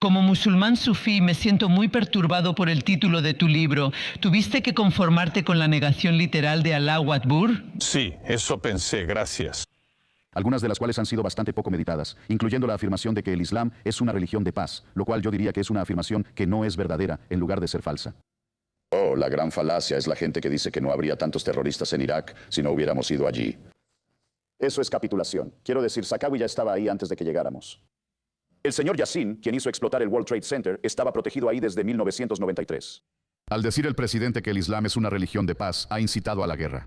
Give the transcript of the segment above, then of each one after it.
Como musulmán sufí, me siento muy perturbado por el título de tu libro. ¿Tuviste que conformarte con la negación literal de Allahu Akbar? Sí, eso pensé, gracias. Algunas de las cuales han sido bastante poco meditadas, incluyendo la afirmación de que el Islam es una religión de paz, lo cual yo diría que es una afirmación que no es verdadera, en lugar de ser falsa. Oh, la gran falacia es la gente que dice que no habría tantos terroristas en Irak si no hubiéramos ido allí. Eso es capitulación. Quiero decir, Sakawi ya estaba ahí antes de que llegáramos. El señor Yassin, quien hizo explotar el World Trade Center, estaba protegido ahí desde 1993. Al decir el presidente que el Islam es una religión de paz, ha incitado a la guerra.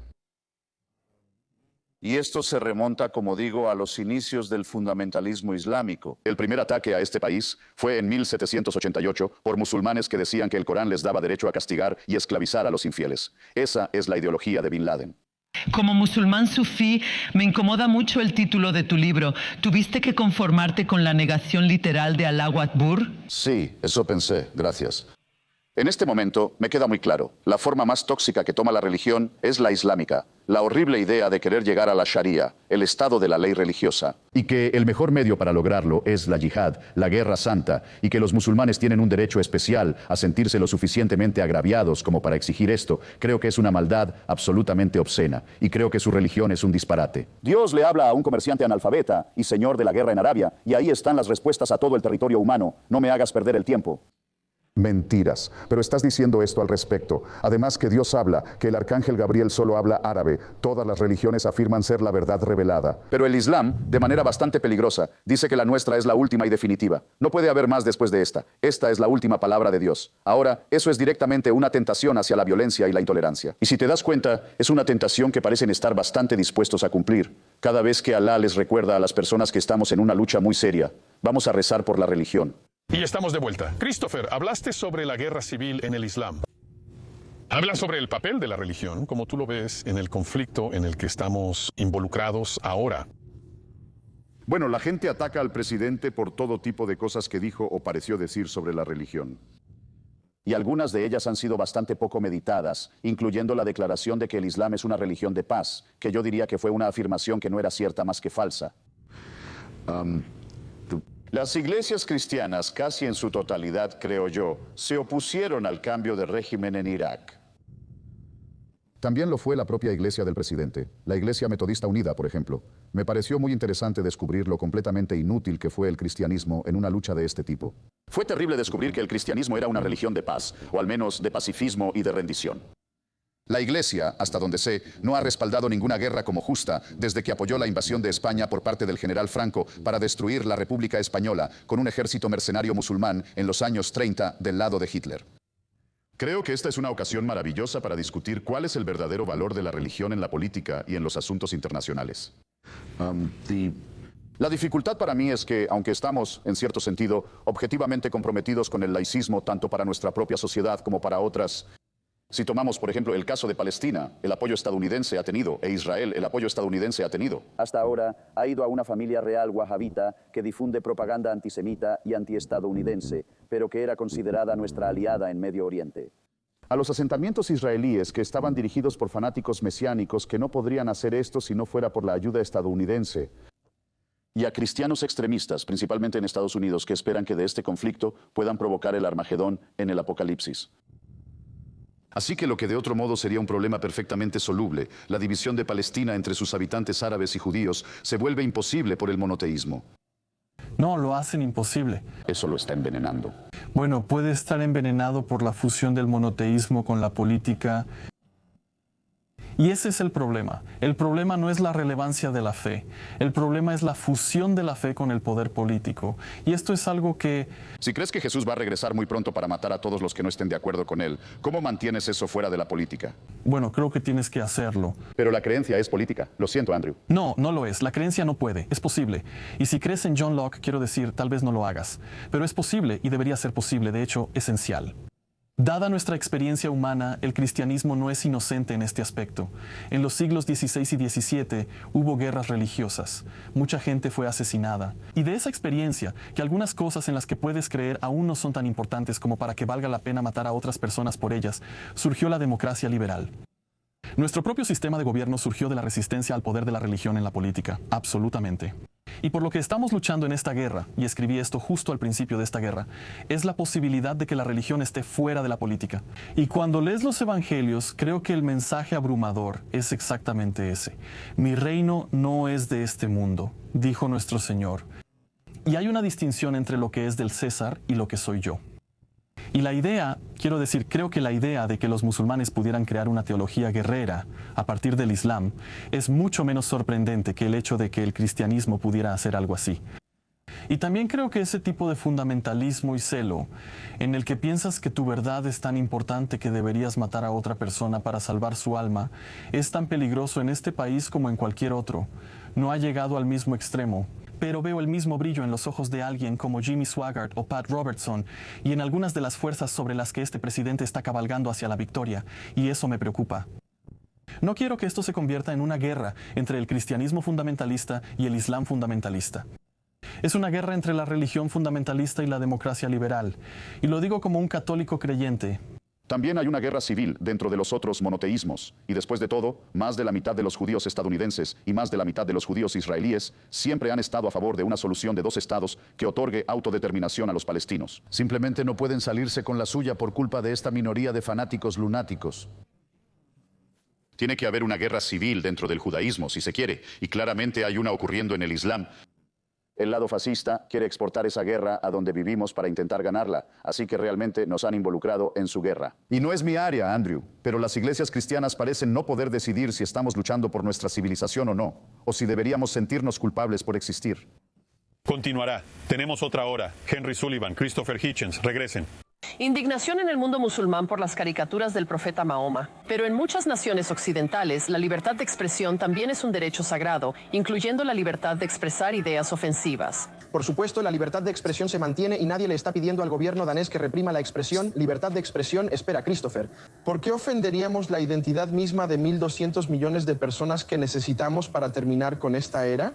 Y esto se remonta, como digo, a los inicios del fundamentalismo islámico. El primer ataque a este país fue en 1788 por musulmanes que decían que el Corán les daba derecho a castigar y esclavizar a los infieles. Esa es la ideología de Bin Laden. Como musulmán sufí, me incomoda mucho el título de tu libro. ¿Tuviste que conformarte con la negación literal de Allahu Akbar? Sí, eso pensé, gracias. En este momento me queda muy claro, la forma más tóxica que toma la religión es la islámica, la horrible idea de querer llegar a la Sharia, el estado de la ley religiosa. Y que el mejor medio para lograrlo es la yihad, la guerra santa, y que los musulmanes tienen un derecho especial a sentirse lo suficientemente agraviados como para exigir esto, creo que es una maldad absolutamente obscena, y creo que su religión es un disparate. Dios le habla a un comerciante analfabeta y señor de la guerra en Arabia, y ahí están las respuestas a todo el territorio humano. No me hagas perder el tiempo. Mentiras, pero estás diciendo esto al respecto. Además que Dios habla, que el arcángel Gabriel solo habla árabe. Todas las religiones afirman ser la verdad revelada. Pero el Islam, de manera bastante peligrosa, dice que la nuestra es la última y definitiva. No puede haber más después de esta. Esta es la última palabra de Dios. Ahora, eso es directamente una tentación hacia la violencia y la intolerancia. Y si te das cuenta, es una tentación que parecen estar bastante dispuestos a cumplir. Cada vez que Alá les recuerda a las personas que estamos en una lucha muy seria, vamos a rezar por la religión. Y estamos de vuelta. Christopher, hablaste sobre la guerra civil en el Islam. Habla sobre el papel de la religión, como tú lo ves en el conflicto en el que estamos involucrados ahora. Bueno, la gente ataca al presidente por todo tipo de cosas que dijo o pareció decir sobre la religión. Y algunas de ellas han sido bastante poco meditadas, incluyendo la declaración de que el Islam es una religión de paz, que yo diría que fue una afirmación que no era cierta más que falsa. Las iglesias cristianas, casi en su totalidad, creo yo, se opusieron al cambio de régimen en Irak. También lo fue la propia iglesia del presidente, la Iglesia Metodista Unida, por ejemplo. Me pareció muy interesante descubrir lo completamente inútil que fue el cristianismo en una lucha de este tipo. Fue terrible descubrir que el cristianismo era una religión de paz, o al menos de pacifismo y de rendición. La Iglesia, hasta donde sé, no ha respaldado ninguna guerra como justa desde que apoyó la invasión de España por parte del general Franco para destruir la República Española con un ejército mercenario musulmán en los años 30 del lado de Hitler. Creo que esta es una ocasión maravillosa para discutir cuál es el verdadero valor de la religión en la política y en los asuntos internacionales. La dificultad para mí es que, aunque estamos, en cierto sentido, objetivamente comprometidos con el laicismo tanto para nuestra propia sociedad como para otras. Si tomamos, por ejemplo, el caso de Palestina, el apoyo estadounidense ha tenido, e Israel, el apoyo estadounidense ha tenido. Hasta ahora ha ido a una familia real wahabita que difunde propaganda antisemita y antiestadounidense, pero que era considerada nuestra aliada en Medio Oriente. A los asentamientos israelíes que estaban dirigidos por fanáticos mesiánicos que no podrían hacer esto si no fuera por la ayuda estadounidense. Y a cristianos extremistas, principalmente en Estados Unidos, que esperan que de este conflicto puedan provocar el Armagedón en el Apocalipsis. Así que lo que de otro modo sería un problema perfectamente soluble, la división de Palestina entre sus habitantes árabes y judíos, se vuelve imposible por el monoteísmo. No, lo hacen imposible. Eso lo está envenenando. Bueno, puede estar envenenado por la fusión del monoteísmo con la política. Y ese es el problema. El problema no es la relevancia de la fe. El problema es la fusión de la fe con el poder político. Y esto es algo que... Si crees que Jesús va a regresar muy pronto para matar a todos los que no estén de acuerdo con él, ¿cómo mantienes eso fuera de la política? Bueno, creo que tienes que hacerlo. Pero la creencia es política. Lo siento, Andrew. No, no lo es. La creencia no puede. Es posible. Y si crees en John Locke, quiero decir, tal vez no lo hagas. Pero es posible y debería ser posible, de hecho, esencial. Dada nuestra experiencia humana, el cristianismo no es inocente en este aspecto. En los siglos XVI y XVII hubo guerras religiosas. Mucha gente fue asesinada. Y de esa experiencia, que algunas cosas en las que puedes creer aún no son tan importantes como para que valga la pena matar a otras personas por ellas, surgió la democracia liberal. Nuestro propio sistema de gobierno surgió de la resistencia al poder de la religión en la política, absolutamente. Y por lo que estamos luchando en esta guerra, y escribí esto justo al principio de esta guerra, es la posibilidad de que la religión esté fuera de la política. Y cuando lees los evangelios, creo que el mensaje abrumador es exactamente ese. Mi reino no es de este mundo, dijo nuestro Señor. Y hay una distinción entre lo que es del César y lo que soy yo. Y la idea, creo que la idea de que los musulmanes pudieran crear una teología guerrera a partir del Islam es mucho menos sorprendente que el hecho de que el cristianismo pudiera hacer algo así. Y también creo que ese tipo de fundamentalismo y celo, en el que piensas que tu verdad es tan importante que deberías matar a otra persona para salvar su alma, es tan peligroso en este país como en cualquier otro. No ha llegado al mismo extremo, pero veo el mismo brillo en los ojos de alguien como Jimmy Swaggart o Pat Robertson y en algunas de las fuerzas sobre las que este presidente está cabalgando hacia la victoria, y eso me preocupa. No quiero que esto se convierta en una guerra entre el cristianismo fundamentalista y el islam fundamentalista. Es una guerra entre la religión fundamentalista y la democracia liberal, y lo digo como un católico creyente. También hay una guerra civil dentro de los otros monoteísmos, y después de todo, más de la mitad de los judíos estadounidenses y más de la mitad de los judíos israelíes siempre han estado a favor de una solución de 2 estados que otorgue autodeterminación a los palestinos. Simplemente no pueden salirse con la suya por culpa de esta minoría de fanáticos lunáticos. Tiene que haber una guerra civil dentro del judaísmo, si se quiere, y claramente hay una ocurriendo en el Islam. El lado fascista quiere exportar esa guerra a donde vivimos para intentar ganarla, así que realmente nos han involucrado en su guerra. Y no es mi área, Andrew, pero las iglesias cristianas parecen no poder decidir si estamos luchando por nuestra civilización o no, o si deberíamos sentirnos culpables por existir. Continuará. Tenemos otra hora. Henry Sullivan, Christopher Hitchens, regresen. Indignación en el mundo musulmán por las caricaturas del profeta Mahoma. Pero en muchas naciones occidentales, la libertad de expresión también es un derecho sagrado, incluyendo la libertad de expresar ideas ofensivas. Por supuesto, la libertad de expresión se mantiene y nadie le está pidiendo al gobierno danés que reprima la expresión. Libertad de expresión, espera, Christopher. ¿Por qué ofenderíamos la identidad misma de 1.200 millones de personas que necesitamos para terminar con esta era?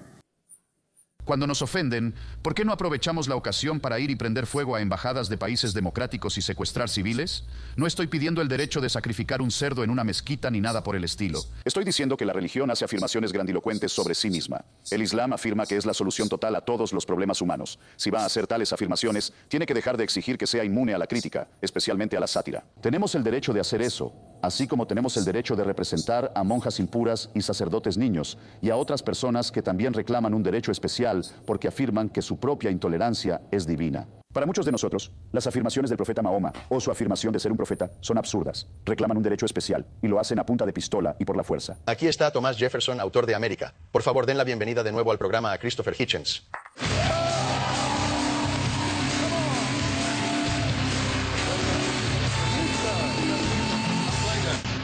Cuando nos ofenden, ¿por qué no aprovechamos la ocasión para ir y prender fuego a embajadas de países democráticos y secuestrar civiles? No estoy pidiendo el derecho de sacrificar un cerdo en una mezquita ni nada por el estilo. Estoy diciendo que la religión hace afirmaciones grandilocuentes sobre sí misma. El Islam afirma que es la solución total a todos los problemas humanos. Si va a hacer tales afirmaciones, tiene que dejar de exigir que sea inmune a la crítica, especialmente a la sátira. Tenemos el derecho de hacer eso, así como tenemos el derecho de representar a monjas impuras y sacerdotes niños, y a otras personas que también reclaman un derecho especial porque afirman que su propia intolerancia es divina. Para muchos de nosotros, las afirmaciones del profeta Mahoma o su afirmación de ser un profeta son absurdas. Reclaman un derecho especial y lo hacen a punta de pistola y por la fuerza. Aquí está Thomas Jefferson, autor de América. Por favor, den la bienvenida de nuevo al programa a Christopher Hitchens.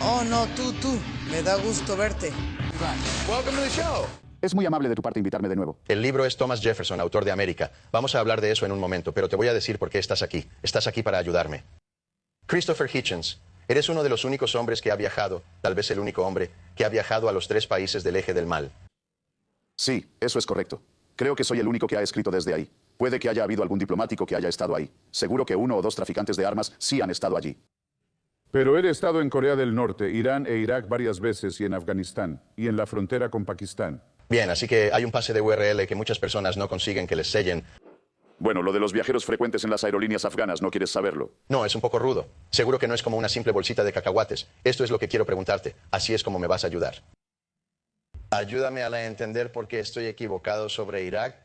Oh, no, tú. Me da gusto verte. Welcome to the show. Es muy amable de tu parte invitarme de nuevo. El libro es Thomas Jefferson, autor de América. Vamos a hablar de eso en un momento, pero te voy a decir por qué estás aquí. Estás aquí para ayudarme. Christopher Hitchens, eres uno de los únicos hombres que ha viajado, tal vez el único hombre, que ha viajado a los 3 países del eje del mal. Sí, eso es correcto. Creo que soy el único que ha escrito desde ahí. Puede que haya habido algún diplomático que haya estado ahí. Seguro que 1 o 2 traficantes de armas sí han estado allí. Pero he estado en Corea del Norte, Irán e Irak varias veces y en Afganistán, y en la frontera con Pakistán. Bien, así que hay un pase de URL que muchas personas no consiguen que les sellen. Bueno, lo de los viajeros frecuentes en las aerolíneas afganas, ¿no quieres saberlo? No, es un poco rudo. Seguro que no es como una simple bolsita de cacahuates. Esto es lo que quiero preguntarte. Así es como me vas a ayudar. Ayúdame a entender por qué estoy equivocado sobre Irak.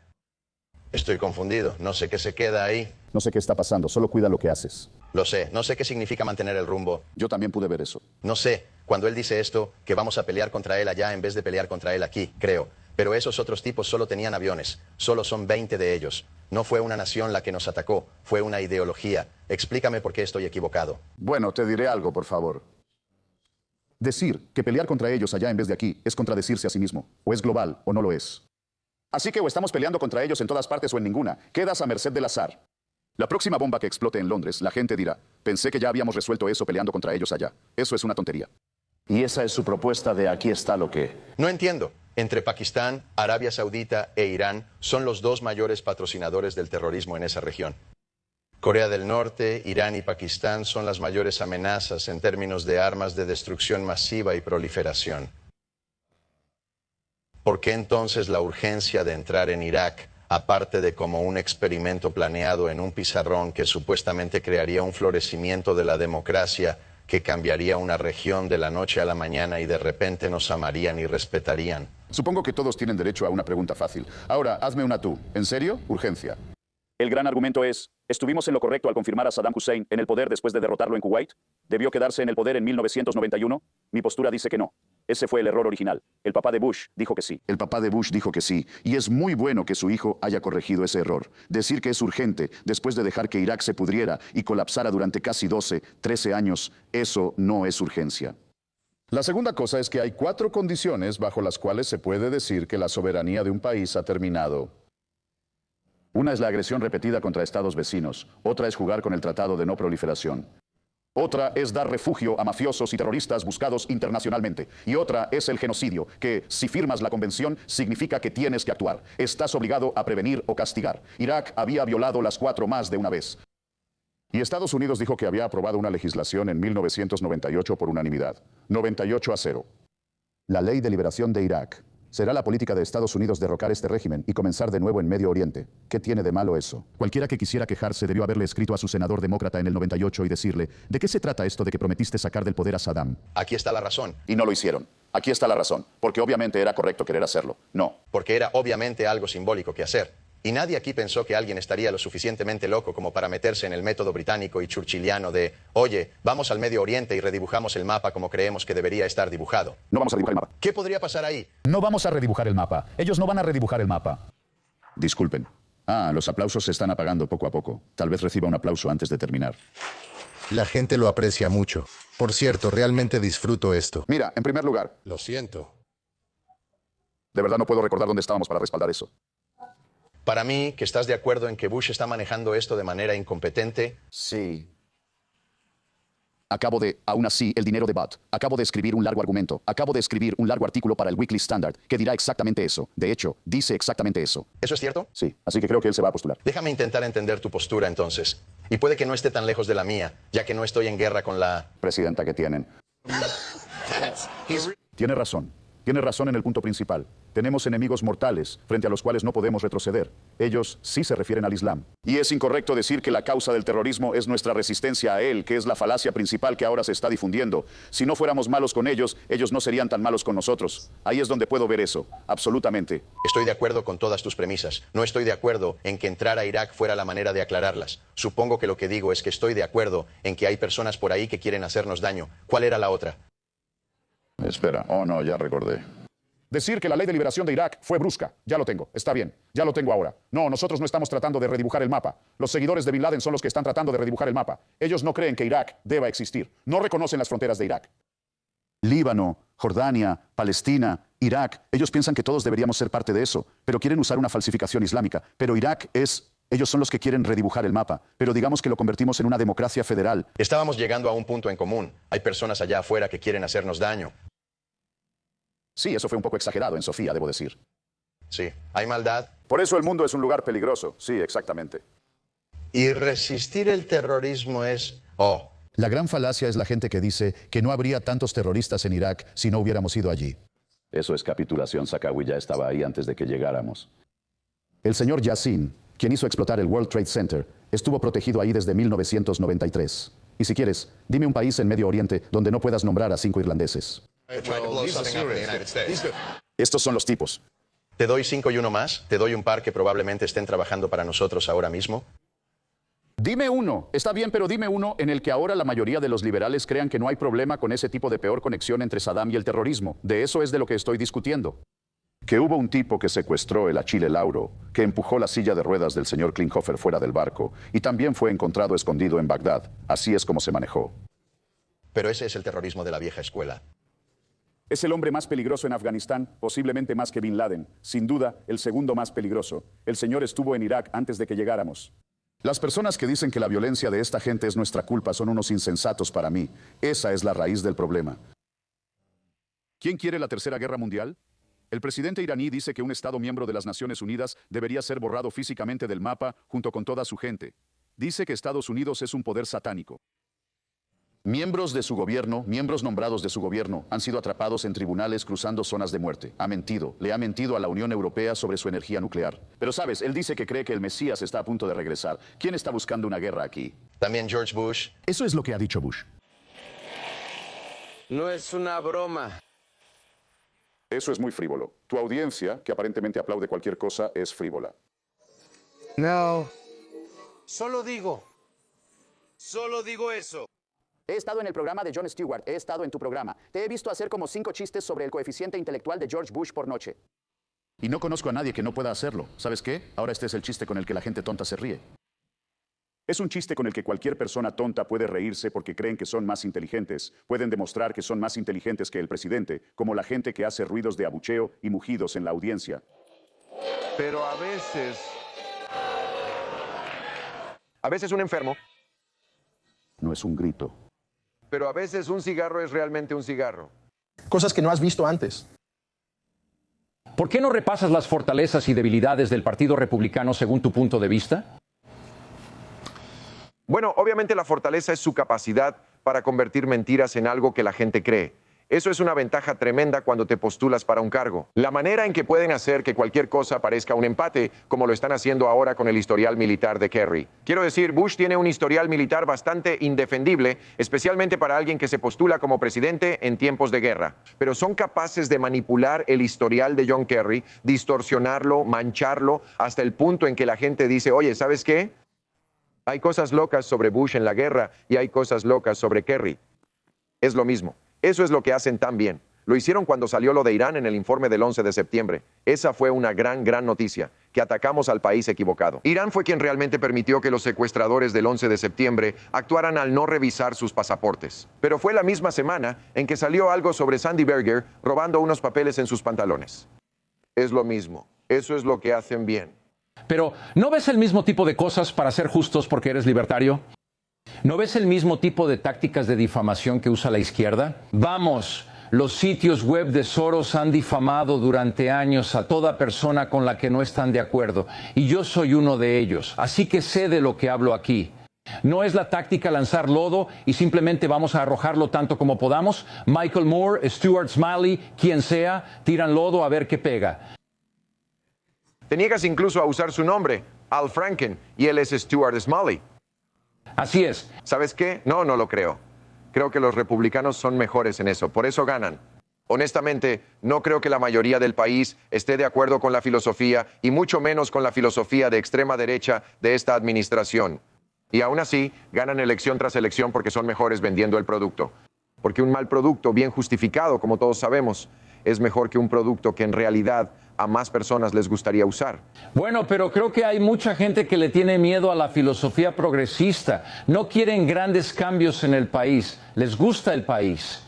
Estoy confundido. No sé qué se queda ahí. No sé qué está pasando, solo cuida lo que haces. Lo sé. No sé qué significa mantener el rumbo. Yo también pude ver eso. No sé. Cuando él dice esto, que vamos a pelear contra él allá en vez de pelear contra él aquí, creo. Pero esos otros tipos solo tenían aviones. Solo son 20 de ellos. No fue una nación la que nos atacó. Fue una ideología. Explícame por qué estoy equivocado. Bueno, te diré algo, por favor. Decir que pelear contra ellos allá en vez de aquí es contradecirse a sí mismo. O es global o no lo es. Así que o estamos peleando contra ellos en todas partes o en ninguna. Quedas a merced del azar. La próxima bomba que explote en Londres, la gente dirá, pensé que ya habíamos resuelto eso peleando contra ellos allá. Eso es una tontería. Y esa es su propuesta de aquí está lo que... No entiendo. Entre Pakistán, Arabia Saudita e Irán son los 2 mayores patrocinadores del terrorismo en esa región. Corea del Norte, Irán y Pakistán son las mayores amenazas en términos de armas de destrucción masiva y proliferación. ¿por qué entonces la urgencia de entrar en Irak, aparte de como un experimento planeado en un pizarrón que supuestamente crearía un florecimiento de la democracia que cambiaría una región de la noche a la mañana y de repente nos amarían y respetarían? Supongo que todos tienen derecho a una pregunta fácil. Ahora, hazme una tú. ¿En serio? Urgencia. El gran argumento es, ¿estuvimos en lo correcto al confirmar a Saddam Hussein en el poder después de derrotarlo en Kuwait? ¿Debió quedarse en el poder en 1991? Mi postura dice que no. Ese fue el error original. El papá de Bush dijo que sí. El papá de Bush dijo que sí, y es muy bueno que su hijo haya corregido ese error. Decir que es urgente después de dejar que Irak se pudriera y colapsara durante casi 12, 13 años, eso no es urgencia. La segunda cosa es que hay 4 condiciones bajo las cuales se puede decir que la soberanía de un país ha terminado. Una es la agresión repetida contra estados vecinos, otra es jugar con el Tratado de No Proliferación. Otra es dar refugio a mafiosos y terroristas buscados internacionalmente. Y otra es el genocidio, que si firmas la convención significa que tienes que actuar. Estás obligado a prevenir o castigar. Irak había violado las 4 más de una vez. Y Estados Unidos dijo que había aprobado una legislación en 1998 por unanimidad. 98-0. La Ley de Liberación de Irak. Será la política de Estados Unidos derrocar este régimen y comenzar de nuevo en Medio Oriente. ¿Qué tiene de malo eso? Cualquiera que quisiera quejarse debió haberle escrito a su senador demócrata en el 98 y decirle, ¿de qué se trata esto de que prometiste sacar del poder a Saddam? Aquí está la razón. Y no lo hicieron. Aquí está la razón. Porque obviamente era correcto querer hacerlo. No. Porque era obviamente algo simbólico que hacer. Y nadie aquí pensó que alguien estaría lo suficientemente loco como para meterse en el método británico y churchilliano de, oye, vamos al Medio Oriente y redibujamos el mapa como creemos que debería estar dibujado. No vamos a redibujar el mapa. ¿Qué podría pasar ahí? No vamos a redibujar el mapa. Ellos no van a redibujar el mapa. Disculpen. Los aplausos se están apagando poco a poco. Tal vez reciba un aplauso antes de terminar. La gente lo aprecia mucho. Por cierto, realmente disfruto esto. Mira, en primer lugar, Lo siento. de verdad no puedo recordar dónde estábamos para respaldar eso. Para mí, que estás de acuerdo en que Bush está manejando esto de manera incompetente. Sí. Aún así, el dinero de Butt. Acabo de escribir un largo argumento. Acabo de escribir un largo artículo para el Weekly Standard que dirá exactamente eso. De hecho, dice exactamente eso. ¿Eso es cierto? Sí, así que creo que él se va a postular. Déjame intentar entender tu postura entonces. Y puede que no esté tan lejos de la mía, ya que no estoy en guerra con la presidenta que tienen. Tiene razón. Tiene razón en el punto principal. Tenemos enemigos mortales frente a los cuales no podemos retroceder. Ellos sí se refieren al Islam. Y es incorrecto decir que la causa del terrorismo es nuestra resistencia a él, que es la falacia principal que ahora se está difundiendo. Si no fuéramos malos con ellos, ellos no serían tan malos con nosotros. Ahí es donde puedo ver eso. Absolutamente. Estoy de acuerdo con todas tus premisas. No estoy de acuerdo en que entrar a Irak fuera la manera de aclararlas. Supongo que lo que digo es que estoy de acuerdo en que hay personas por ahí que quieren hacernos daño. ¿Cuál era la otra? Espera. Oh, no, ya recordé. Decir que la ley de liberación de Irak fue brusca. Ya lo tengo. Está bien. Ya lo tengo ahora. No, nosotros no estamos tratando de redibujar el mapa. Los seguidores de Bin Laden son los que están tratando de redibujar el mapa. Ellos no creen que Irak deba existir. No reconocen las fronteras de Irak. Líbano, Jordania, Palestina, Irak. Ellos piensan que todos deberíamos ser parte de eso, pero quieren usar una falsificación islámica. Pero Irak es... Ellos son los que quieren redibujar el mapa, pero digamos que lo convertimos en una democracia federal. Estábamos llegando a un punto en común. Hay personas allá afuera que quieren hacernos daño. Sí, eso fue un poco exagerado en Sofía, debo decir. Sí, hay maldad. Por eso el mundo es un lugar peligroso. Sí, exactamente. Y resistir el terrorismo es... La gran falacia es la gente que dice que no habría tantos terroristas en Irak si no hubiéramos ido allí. Eso es capitulación. Sakawi ya estaba ahí antes de que llegáramos. El señor Yassin, quien hizo explotar el World Trade Center, estuvo protegido ahí desde 1993. Y si quieres, dime un país en Medio Oriente donde no puedas nombrar a 5 irlandeses. Estos son los tipos. Te doy 5 y uno más. Te doy un par que probablemente estén trabajando para nosotros ahora mismo. Dime uno. Está bien, pero dime uno en el que ahora la mayoría de los liberales crean que no hay problema con ese tipo de peor conexión entre Saddam y el terrorismo. De eso es de lo que estoy discutiendo. Que hubo un tipo que secuestró el Achille Lauro, que empujó la silla de ruedas del señor Klinghoffer fuera del barco y también fue encontrado escondido en Bagdad. Así es como se manejó. Pero ese es el terrorismo de la vieja escuela. Es el hombre más peligroso en Afganistán, posiblemente más que Bin Laden. Sin duda, el segundo más peligroso. El señor estuvo en Irak antes de que llegáramos. Las personas que dicen que la violencia de esta gente es nuestra culpa son unos insensatos para mí. Esa es la raíz del problema. ¿Quién quiere la Tercera Guerra Mundial? El presidente iraní dice que un Estado miembro de las Naciones Unidas debería ser borrado físicamente del mapa junto con toda su gente. Dice que Estados Unidos es un poder satánico. Miembros de su gobierno, miembros nombrados de su gobierno, han sido atrapados en tribunales cruzando zonas de muerte. Ha mentido, le ha mentido a la Unión Europea sobre su energía nuclear. Pero sabes, él dice que cree que el Mesías está a punto de regresar. ¿Quién está buscando una guerra aquí? También George Bush. Eso es lo que ha dicho Bush. No es una broma. Eso es muy frívolo. Tu audiencia, que aparentemente aplaude cualquier cosa, es frívola. No. Solo digo eso. He estado en el programa de Jon Stewart, he estado en tu programa. Te he visto hacer como 5 chistes sobre el coeficiente intelectual de George Bush por noche. Y no conozco a nadie que no pueda hacerlo. ¿Sabes qué? Ahora este es el chiste con el que la gente tonta se ríe. Es un chiste con el que cualquier persona tonta puede reírse porque creen que son más inteligentes. Pueden demostrar que son más inteligentes que el presidente, como la gente que hace ruidos de abucheo y mugidos en la audiencia. Pero a veces un enfermo. No es un grito. Pero a veces un cigarro es realmente un cigarro. Cosas que no has visto antes. ¿Por qué no repasas las fortalezas y debilidades del Partido Republicano según tu punto de vista? Bueno, obviamente la fortaleza es su capacidad para convertir mentiras en algo que la gente cree. Eso es una ventaja tremenda cuando te postulas para un cargo. La manera en que pueden hacer que cualquier cosa parezca un empate, como lo están haciendo ahora con el historial militar de Kerry. Quiero decir, Bush tiene un historial militar bastante indefendible, especialmente para alguien que se postula como presidente en tiempos de guerra. Pero son capaces de manipular el historial de John Kerry, distorsionarlo, mancharlo, hasta el punto en que la gente dice, oye, ¿sabes qué? Hay cosas locas sobre Bush en la guerra y hay cosas locas sobre Kerry. Es lo mismo. Eso es lo que hacen tan bien. Lo hicieron cuando salió lo de Irán en el informe del 11 de septiembre. Esa fue una gran noticia, que atacamos al país equivocado. Irán fue quien realmente permitió que los secuestradores del 11 de septiembre actuaran al no revisar sus pasaportes. Pero fue la misma semana en que salió algo sobre Sandy Berger robando unos papeles en sus pantalones. Es lo mismo. Eso es lo que hacen bien. Pero, ¿no ves el mismo tipo de cosas para ser justos porque eres libertario? ¿No ves el mismo tipo de tácticas de difamación que usa la izquierda? Vamos, los sitios web de Soros han difamado durante años a toda persona con la que no están de acuerdo, y yo soy uno de ellos, así que sé de lo que hablo aquí. ¿No es la táctica lanzar lodo y simplemente vamos a arrojarlo tanto como podamos? Michael Moore, Stuart Smalley, quien sea, tiran lodo a ver qué pega. Te niegas incluso a usar su nombre, Al Franken, y él es Stuart Smalley. Así es. ¿Sabes qué? No lo creo. Creo que los republicanos son mejores en eso, por eso ganan. Honestamente, no creo que la mayoría del país esté de acuerdo con la filosofía y mucho menos con la filosofía de extrema derecha de esta administración. Y aún así, ganan elección tras elección porque son mejores vendiendo el producto. Porque un mal producto, bien justificado, como todos sabemos, es mejor que un producto que en realidad a más personas les gustaría usar. Bueno, pero creo que hay mucha gente que le tiene miedo a la filosofía progresista. No quieren grandes cambios en el país. Les gusta el país.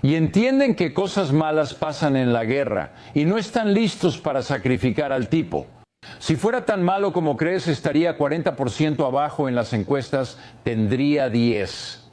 Y entienden que cosas malas pasan en la guerra y no están listos para sacrificar al tipo. Si fuera tan malo como crees, estaría 40% abajo en las encuestas, tendría 10%.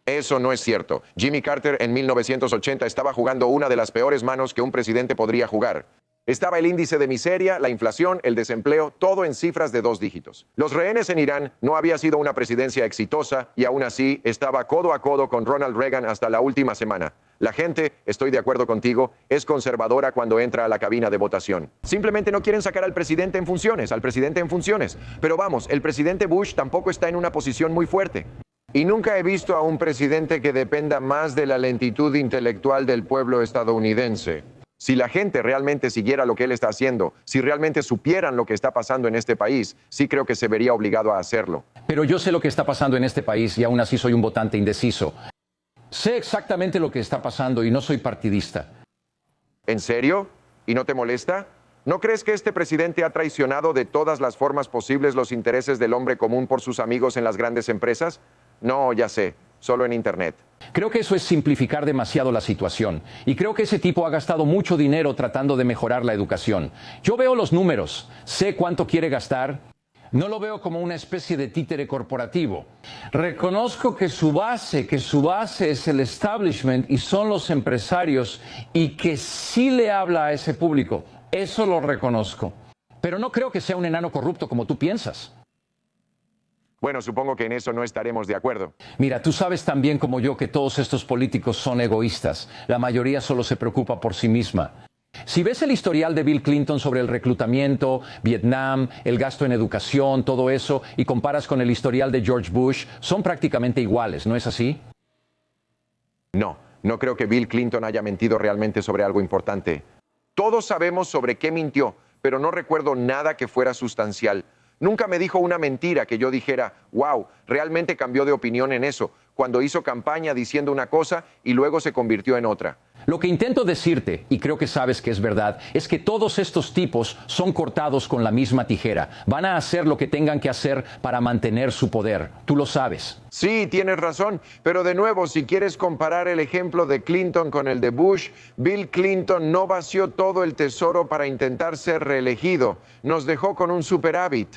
Eso no es cierto. Jimmy Carter en 1980 estaba jugando una de las peores manos que un presidente podría jugar. Estaba el índice de miseria, la inflación, el desempleo, todo en cifras de 2 dígitos. Los rehenes en Irán no había sido una presidencia exitosa y aún así estaba codo a codo con Ronald Reagan hasta la última semana. La gente, estoy de acuerdo contigo, es conservadora cuando entra a la cabina de votación. Simplemente no quieren sacar al presidente en funciones, Pero vamos, el presidente Bush tampoco está en una posición muy fuerte. Y nunca he visto a un presidente que dependa más de la lentitud intelectual del pueblo estadounidense. Si la gente realmente siguiera lo que él está haciendo, si realmente supieran lo que está pasando en este país, sí creo que se vería obligado a hacerlo. Pero yo sé lo que está pasando en este país y aún así soy un votante indeciso. Sé exactamente lo que está pasando y no soy partidista. ¿En serio? ¿Y no te molesta? ¿No crees que este presidente ha traicionado de todas las formas posibles los intereses del hombre común por sus amigos en las grandes empresas? No, ya sé, solo en Internet. Creo que eso es simplificar demasiado la situación. Y creo que ese tipo ha gastado mucho dinero tratando de mejorar la educación. Yo veo los números, sé cuánto quiere gastar. No lo veo como una especie de títere corporativo. Reconozco que su base es el establishment y son los empresarios y que sí le habla a ese público. Eso lo reconozco. Pero no creo que sea un enano corrupto como tú piensas. Bueno, supongo que en eso no estaremos de acuerdo. Mira, tú sabes tan bien como yo que todos estos políticos son egoístas. La mayoría solo se preocupa por sí misma. Si ves el historial de Bill Clinton sobre el reclutamiento, Vietnam, el gasto en educación, todo eso, y comparas con el historial de George Bush, son prácticamente iguales, ¿no es así? No creo que Bill Clinton haya mentido realmente sobre algo importante. Todos sabemos sobre qué mintió, pero no recuerdo nada que fuera sustancial. Nunca me dijo una mentira que yo dijera, wow, realmente cambió de opinión en eso, cuando hizo campaña diciendo una cosa y luego se convirtió en otra. Lo que intento decirte, y creo que sabes que es verdad, es que todos estos tipos son cortados con la misma tijera. Van a hacer lo que tengan que hacer para mantener su poder. Tú lo sabes. Sí, tienes razón, pero de nuevo, si quieres comparar el ejemplo de Clinton con el de Bush, Bill Clinton no vació todo el tesoro para intentar ser reelegido. Nos dejó con un superávit.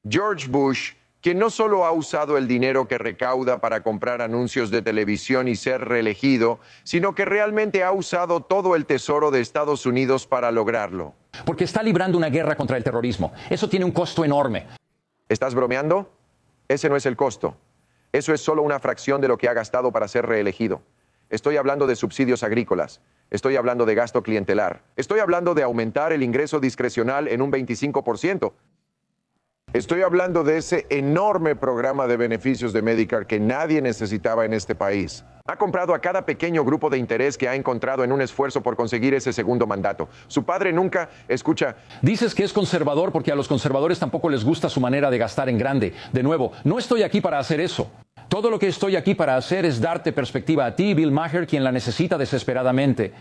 George Bush, que no solo ha usado el dinero que recauda para comprar anuncios de televisión y ser reelegido, sino que realmente ha usado todo el tesoro de Estados Unidos para lograrlo. Porque está librando una guerra contra el terrorismo. Eso tiene un costo enorme. ¿Estás bromeando? Ese no es el costo. Eso es solo una fracción de lo que ha gastado para ser reelegido. Estoy hablando de subsidios agrícolas. Estoy hablando de gasto clientelar. Estoy hablando de aumentar el ingreso discrecional en un 25%. Estoy hablando de ese enorme programa de beneficios de Medicare que nadie necesitaba en este país. Ha comprado a cada pequeño grupo de interés que ha encontrado en un esfuerzo por conseguir ese segundo mandato. Su padre nunca escucha. Dices que es conservador porque a los conservadores tampoco les gusta su manera de gastar en grande. De nuevo, no estoy aquí para hacer eso. Todo lo que estoy aquí para hacer es darte perspectiva a ti, Bill Maher, quien la necesita desesperadamente.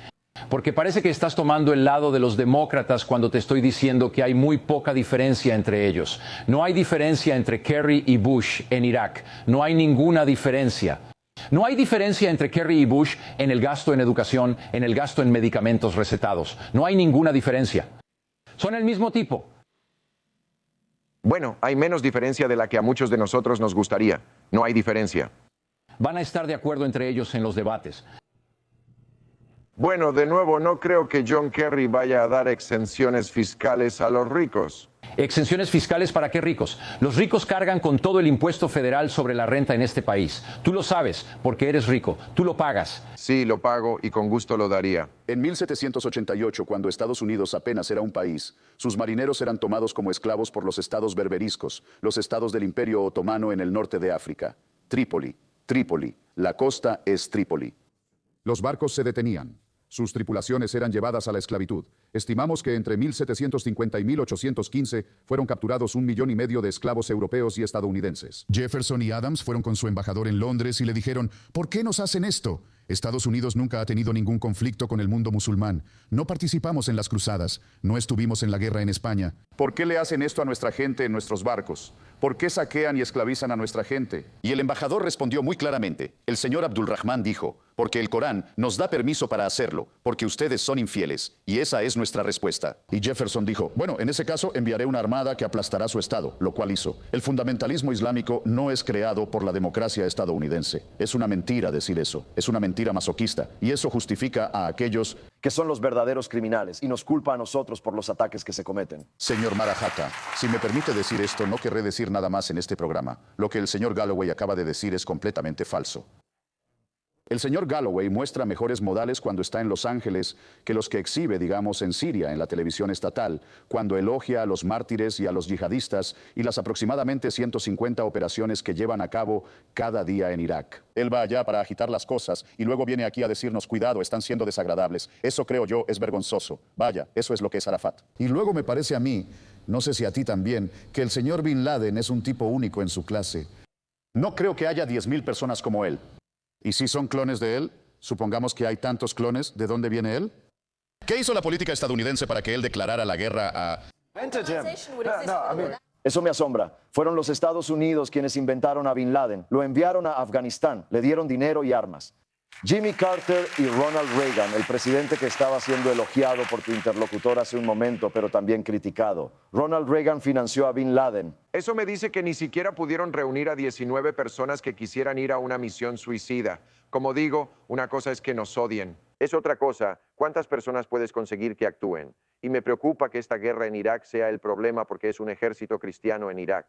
Porque parece que estás tomando el lado de los demócratas cuando te estoy diciendo que hay muy poca diferencia entre ellos. No hay diferencia entre Kerry y Bush en Irak. No hay ninguna diferencia. No hay diferencia entre Kerry y Bush en el gasto en educación, en el gasto en medicamentos recetados. No hay ninguna diferencia. Son el mismo tipo. Bueno, hay menos diferencia de la que a muchos de nosotros nos gustaría. No hay diferencia. Van a estar de acuerdo entre ellos en los debates. Bueno, de nuevo, no creo que John Kerry vaya a dar exenciones fiscales a los ricos. ¿Exenciones fiscales para qué ricos? Los ricos cargan con todo el impuesto federal sobre la renta en este país. Tú lo sabes, porque eres rico. Tú lo pagas. Sí, lo pago y con gusto lo daría. En 1788, cuando Estados Unidos apenas era un país, sus marineros eran tomados como esclavos por los estados berberiscos, los estados del Imperio Otomano en el norte de África. Trípoli, Trípoli. La costa es Trípoli. Los barcos se detenían. Sus tripulaciones eran llevadas a la esclavitud. Estimamos que entre 1750 y 1815 fueron capturados 1,5 millones de esclavos europeos y estadounidenses. Jefferson y Adams fueron con su embajador en Londres y le dijeron, ¿por qué nos hacen esto? Estados Unidos nunca ha tenido ningún conflicto con el mundo musulmán. No participamos en las cruzadas. No estuvimos en la guerra en España. ¿Por qué le hacen esto a nuestra gente en nuestros barcos? ¿Por qué saquean y esclavizan a nuestra gente? Y el embajador respondió muy claramente. El señor Abdulrahman dijo, porque el Corán nos da permiso para hacerlo, porque ustedes son infieles, y esa es nuestra respuesta. Y Jefferson dijo, bueno, en ese caso enviaré una armada que aplastará su estado, lo cual hizo. El fundamentalismo islámico no es creado por la democracia estadounidense. Es una mentira decir eso, es una mentira masoquista, y eso justifica a aquellos que son los verdaderos criminales y nos culpa a nosotros por los ataques que se cometen. Señor Marajata, si me permite decir esto, no querré decir nada más en este programa. Lo que el señor Galloway acaba de decir es completamente falso. El señor Galloway muestra mejores modales cuando está en Los Ángeles que los que exhibe, digamos, en Siria, en la televisión estatal, cuando elogia a los mártires y a los yihadistas y las aproximadamente 150 operaciones que llevan a cabo cada día en Irak. Él va allá para agitar las cosas y luego viene aquí a decirnos, cuidado, están siendo desagradables. Eso, creo yo, es vergonzoso. Vaya, eso es lo que es Arafat. Y luego me parece a mí, no sé si a ti también, que el señor Bin Laden es un tipo único en su clase. No creo que haya 10,000 personas como él. ¿Y si son clones de él? Supongamos que hay tantos clones. ¿De dónde viene él? ¿Qué hizo la política estadounidense para que él declarara la guerra a... Eso me asombra. Fueron los Estados Unidos quienes inventaron a Bin Laden. Lo enviaron a Afganistán, le dieron dinero y armas. Jimmy Carter y Ronald Reagan, el presidente que estaba siendo elogiado por tu interlocutor hace un momento, pero también criticado. Ronald Reagan financió a Bin Laden. Eso me dice que ni siquiera pudieron reunir a 19 personas que quisieran ir a una misión suicida. Como digo, una cosa es que nos odien. Es otra cosa, ¿cuántas personas puedes conseguir que actúen? Y me preocupa que esta guerra en Irak sea el problema porque es un ejército cristiano en Irak.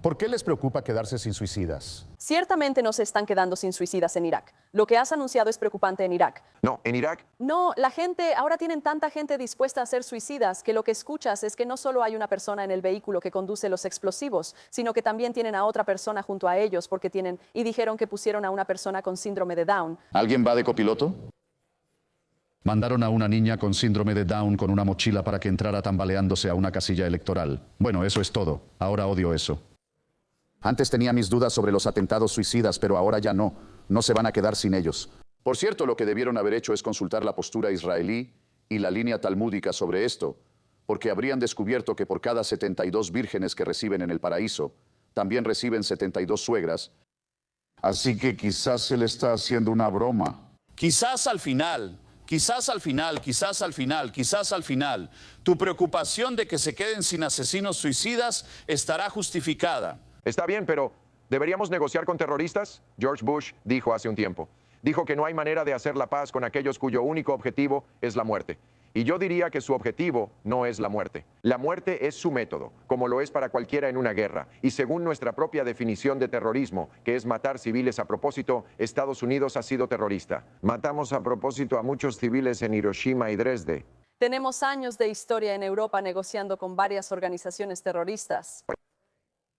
¿Por qué les preocupa quedarse sin suicidas? Ciertamente no se están quedando sin suicidas en Irak. Lo que has anunciado es preocupante en Irak. No, en Irak. No, la gente, ahora tienen tanta gente dispuesta a ser suicidas que lo que escuchas es que no solo hay una persona en el vehículo que conduce los explosivos, sino que también tienen a otra persona junto a ellos porque tienen, y dijeron que pusieron a una persona con síndrome de Down. ¿Alguien va de copiloto? Mandaron a una niña con síndrome de Down con una mochila para que entrara tambaleándose a una casilla electoral. Bueno, eso es todo. Ahora odio eso. Antes tenía mis dudas sobre los atentados suicidas, pero ahora ya no. No se van a quedar sin ellos. Por cierto, lo que debieron haber hecho es consultar la postura israelí y la línea talmúdica sobre esto, porque habrían descubierto que por cada 72 vírgenes que reciben en el paraíso, también reciben 72 suegras. Así que quizás se le está haciendo una broma. Quizás al final, tu preocupación de que se queden sin asesinos suicidas estará justificada. Está bien, pero ¿deberíamos negociar con terroristas? George Bush dijo hace un tiempo. Dijo que no hay manera de hacer la paz con aquellos cuyo único objetivo es la muerte. Y yo diría que su objetivo no es la muerte. La muerte es su método, como lo es para cualquiera en una guerra. Y según nuestra propia definición de terrorismo, que es matar civiles a propósito, Estados Unidos ha sido terrorista. Matamos a propósito a muchos civiles en Hiroshima y Dresde. Tenemos años de historia en Europa negociando con varias organizaciones terroristas.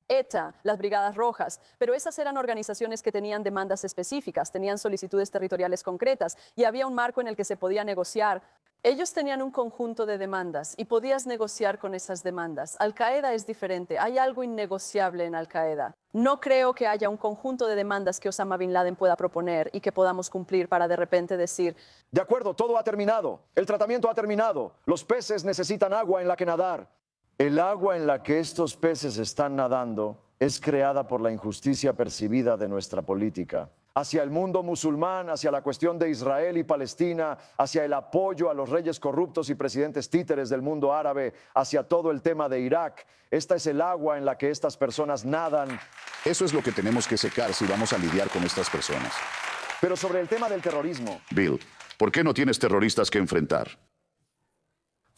ETA, las Brigadas Rojas, pero esas eran organizaciones que tenían demandas específicas, tenían solicitudes territoriales concretas y había un marco en el que se podía negociar. Ellos tenían un conjunto de demandas y podías negociar con esas demandas. Al-Qaeda es diferente, hay algo innegociable en Al-Qaeda. No creo que haya un conjunto de demandas que Osama Bin Laden pueda proponer y que podamos cumplir para de repente decir: de acuerdo, todo ha terminado, el tratamiento ha terminado, los peces necesitan agua en la que nadar. El agua en la que estos peces están nadando es creada por la injusticia percibida de nuestra política. Hacia el mundo musulmán, hacia la cuestión de Israel y Palestina, hacia el apoyo a los reyes corruptos y presidentes títeres del mundo árabe, hacia todo el tema de Irak. Esta es el agua en la que estas personas nadan. Eso es lo que tenemos que secar si vamos a lidiar con estas personas. Pero sobre el tema del terrorismo. Bill, ¿por qué no tienes terroristas que enfrentar?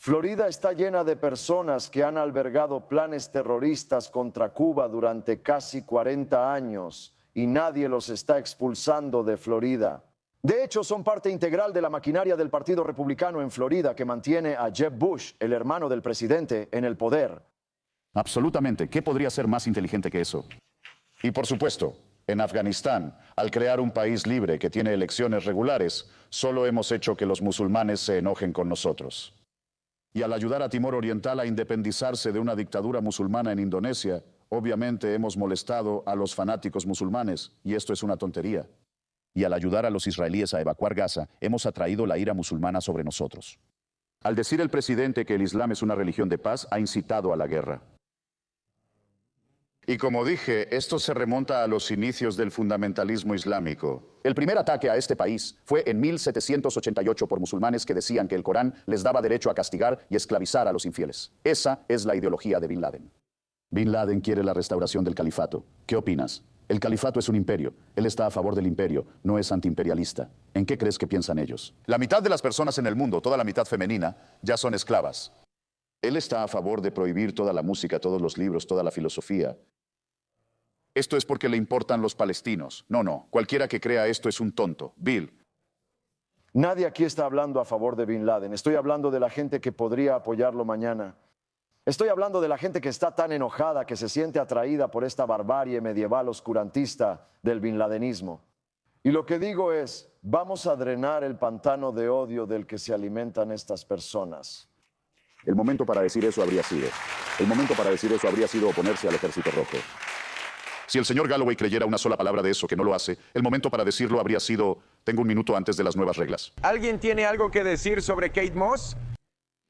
Florida está llena de personas que han albergado planes terroristas contra Cuba durante casi 40 años y nadie los está expulsando de Florida. De hecho, son parte integral de la maquinaria del Partido Republicano en Florida que mantiene a Jeb Bush, el hermano del presidente, en el poder. Absolutamente. ¿Qué podría ser más inteligente que eso? Y por supuesto, en Afganistán, al crear un país libre que tiene elecciones regulares, solo hemos hecho que los musulmanes se enojen con nosotros. Y al ayudar a Timor Oriental a independizarse de una dictadura musulmana en Indonesia, obviamente hemos molestado a los fanáticos musulmanes, y esto es una tontería. Y al ayudar a los israelíes a evacuar Gaza, hemos atraído la ira musulmana sobre nosotros. Al decir el presidente que el Islam es una religión de paz, ha incitado a la guerra. Y como dije, esto se remonta a los inicios del fundamentalismo islámico. El primer ataque a este país fue en 1788 por musulmanes que decían que el Corán les daba derecho a castigar y esclavizar a los infieles. Esa es la ideología de Bin Laden. Bin Laden quiere la restauración del califato. ¿Qué opinas? El califato es un imperio. Él está a favor del imperio, no es antiimperialista. ¿En qué crees que piensan ellos? La mitad de las personas en el mundo, toda la mitad femenina, ya son esclavas. Él está a favor de prohibir toda la música, todos los libros, toda la filosofía. Esto es porque le importan los palestinos. No, cualquiera que crea esto es un tonto. Bill. Nadie aquí está hablando a favor de Bin Laden. Estoy hablando de la gente que podría apoyarlo mañana. Estoy hablando de la gente que está tan enojada que se siente atraída por esta barbarie medieval oscurantista del binladenismo. Y lo que digo es, vamos a drenar el pantano de odio del que se alimentan estas personas. El momento para decir eso habría sido. El momento para decir eso habría sido oponerse al Ejército Rojo. Si el señor Galloway creyera una sola palabra de eso, que no lo hace, el momento para decirlo habría sido, tengo un minuto antes de las nuevas reglas. ¿Alguien tiene algo que decir sobre Kate Moss?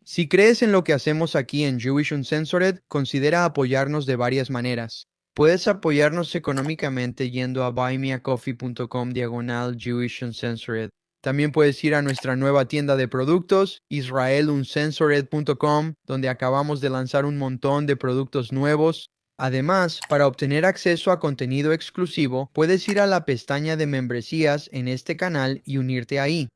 Si crees en lo que hacemos aquí en Jewish Uncensored, considera apoyarnos de varias maneras. Puedes apoyarnos económicamente yendo a buymeacoffee.com/Jewish Uncensored. También puedes ir a nuestra nueva tienda de productos, israeluncensored.com, donde acabamos de lanzar un montón de productos nuevos. Además, para obtener acceso a contenido exclusivo, puedes ir a la pestaña de membresías en este canal y unirte ahí.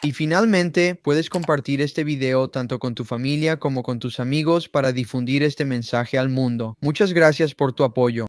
Y finalmente, puedes compartir este video tanto con tu familia como con tus amigos para difundir este mensaje al mundo. Muchas gracias por tu apoyo.